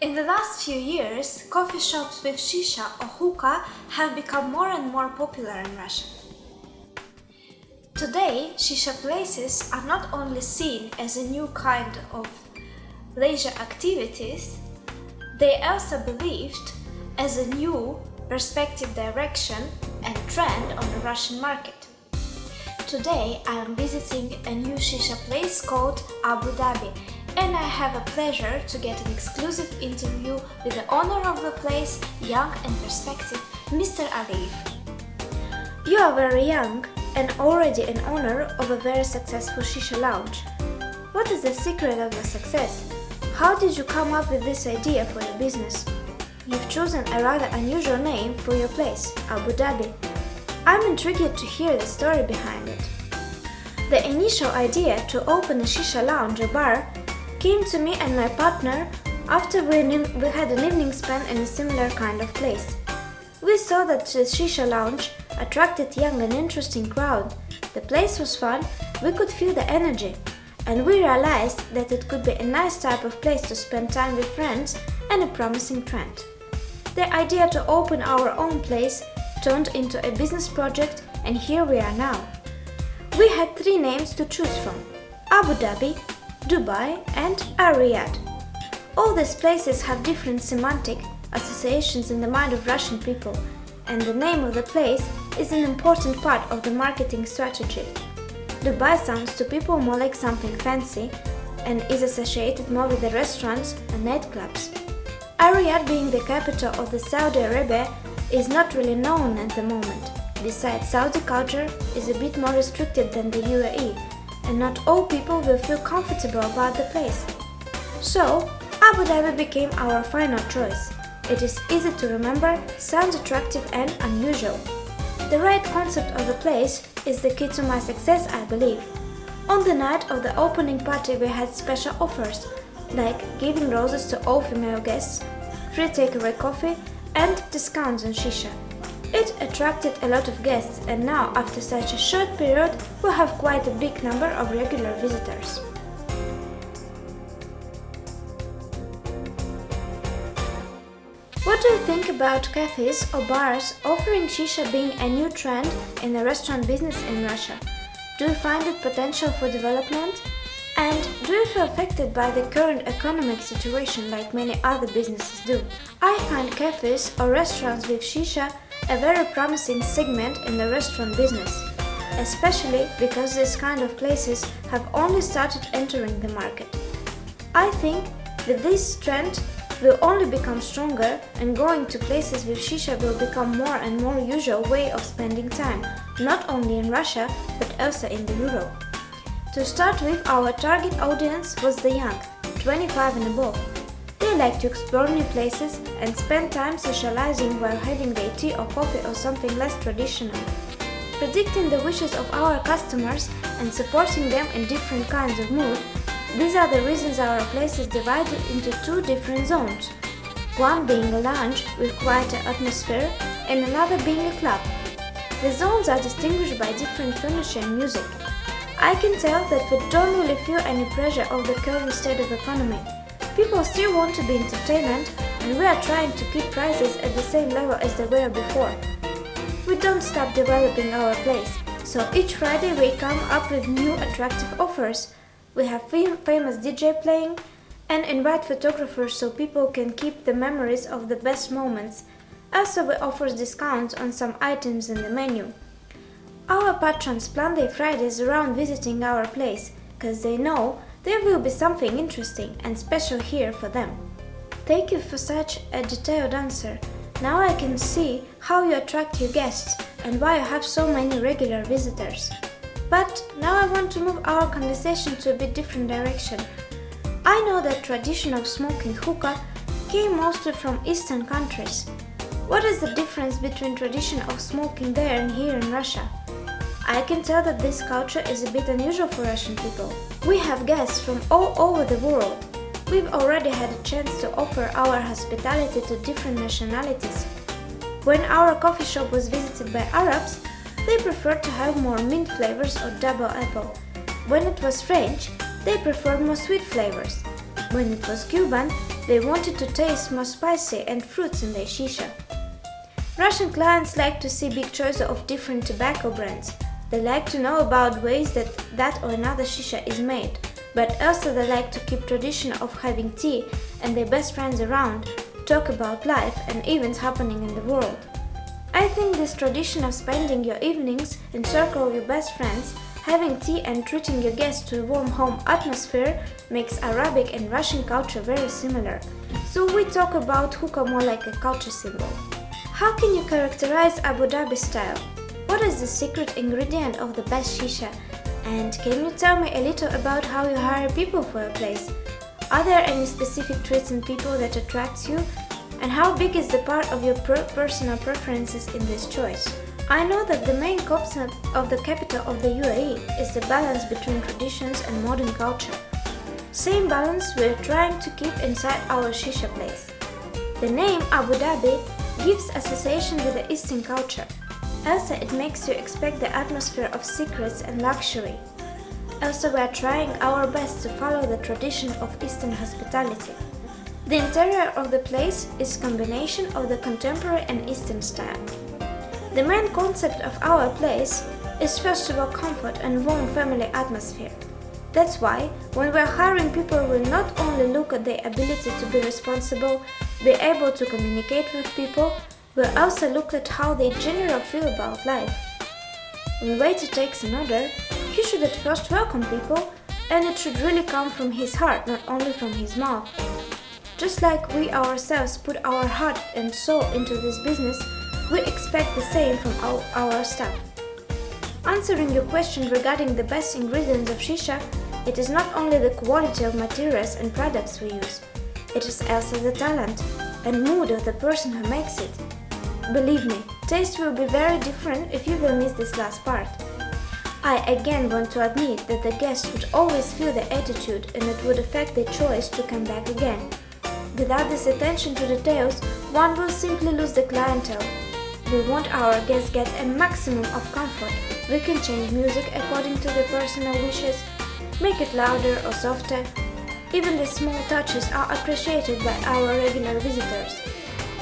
In the last few years, coffee shops with shisha or hookah have become more and more popular in Russia. Today, shisha places are not only seen as a new kind of leisure activities, they are also believed as a new perspective direction and trend on the Russian market. Today, I am visiting a new shisha place called Abu Dhabi, and I have a pleasure to get an exclusive interview with the owner of the place, young and perspective, Mr. Aliyev. You are very young and already an owner of a very successful shisha lounge. What is the secret of your success? How did you come up with this idea for your business? You've chosen a rather unusual name for your place, Abu Dhabi. I'm intrigued to hear the story behind it. The initial idea to open a shisha lounge or bar came to me and my partner after we had an evening spent in a similar kind of place. We saw that the shisha lounge attracted young and interesting crowd. The place was fun, we could feel the energy, and we realized that it could be a nice type of place to spend time with friends and a promising trend. The idea to open our own place turned into a business project, and here we are now. We had 3 names to choose from: Abu Dhabi, Dubai and Riyadh. All these places have different semantic associations in the mind of Russian people, and the name of the place is an important part of the marketing strategy. Dubai sounds to people more like something fancy and is associated more with the restaurants and nightclubs. Riyadh, being the capital of the Saudi Arabia, is not really known at the moment. Besides, Saudi culture is a bit more restricted than the UAE, and not all people will feel comfortable about the place. So, Abu Dhabi became our final choice. It is easy to remember, sounds attractive and unusual. The right concept of the place is the key to my success, I believe. On the night of the opening party we had special offers, like giving roses to all female guests, free takeaway coffee and discounts on shisha. It attracted a lot of guests, and now, after such a short period, we have quite a big number of regular visitors. What do you think about cafes or bars offering shisha being a new trend in the restaurant business in Russia? Do you find it potential for development? And do you feel affected by the current economic situation like many other businesses do? I find cafes or restaurants with shisha a very promising segment in the restaurant business, especially because this kind of places have only started entering the market. I think that this trend will only become stronger, and going to places with shisha will become more and more usual way of spending time, not only in Russia but also in Europe. To start with, our target audience was the young, 25 and above. They like to explore new places and spend time socializing while having their tea or coffee or something less traditional. Predicting the wishes of our customers and supporting them in different kinds of mood, these are the reasons our place is divided into 2 different zones. One being a lounge with quite an atmosphere and another being a club. The zones are distinguished by different furniture and music. I can tell that we don't really feel any pressure of the current state of economy. People still want to be entertained, and we are trying to keep prices at the same level as they were before. We don't stop developing our place, so each Friday we come up with new attractive offers. We have famous DJ playing and invite photographers so people can keep the memories of the best moments. Also, we offer discounts on some items in the menu. Our patrons plan their Fridays around visiting our place, because they know there will be something interesting and special here for them. Thank you for such a detailed answer. Now I can see how you attract your guests and why you have so many regular visitors. But now I want to move our conversation to a bit different direction. I know that tradition of smoking hookah came mostly from Eastern countries. What is the difference between tradition of smoking there and here in Russia? I can tell that this culture is a bit unusual for Russian people. We have guests from all over the world. We've already had a chance to offer our hospitality to different nationalities. When our coffee shop was visited by Arabs, they preferred to have more mint flavors or double apple. When it was French, they preferred more sweet flavors. When it was Cuban, they wanted to taste more spicy and fruits in their shisha. Russian clients like to see big choice of different tobacco brands. They like to know about ways that or another shisha is made, but also they like to keep tradition of having tea and their best friends around, talk about life and events happening in the world. I think this tradition of spending your evenings in circle of your best friends, having tea and treating your guests to a warm home atmosphere makes Arabic and Russian culture very similar. So we talk about hookah more like a culture symbol. How can you characterize Abu Dhabi style? What is the secret ingredient of the best shisha? And can you tell me a little about how you hire people for a place? Are there any specific traits in people that attracts you? And how big is the part of your personal preferences in this choice? I know that the main concept of the capital of the UAE is the balance between traditions and modern culture. Same balance we're trying to keep inside our shisha place. The name Abu Dhabi gives association with the Eastern culture. Also, it makes you expect the atmosphere of secrets and luxury. Also, we are trying our best to follow the tradition of Eastern hospitality. The interior of the place is a combination of the contemporary and Eastern style. The main concept of our place is first of all comfort and warm family atmosphere. That's why, when we are hiring people, we will not only look at their ability to be responsible, be able to communicate with people, we'll also look at how they generally feel about life. When a waiter takes an order, he should at first welcome people, and it should really come from his heart, not only from his mouth. Just like we ourselves put our heart and soul into this business, we expect the same from our staff. Answering your question regarding the best ingredients of shisha, it is not only the quality of materials and products we use, it is also the talent and mood of the person who makes it. Believe me, taste will be very different if you will miss this last part. I again want to admit that the guests would always feel the attitude and it would affect their choice to come back again. Without this attention to details, one will simply lose the clientele. We want our guests get a maximum of comfort. We can change music according to their personal wishes, make it louder or softer. Even the small touches are appreciated by our regular visitors.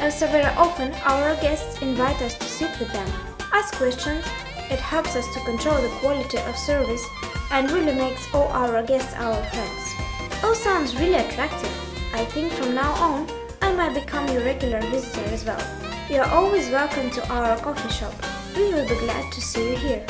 Also, very often our guests invite us to sit with them, ask questions. It helps us to control the quality of service and really makes all our guests our friends. All sounds really attractive. I think from now on, I might become your regular visitor as well. You are always welcome to our coffee shop. We will be glad to see you here.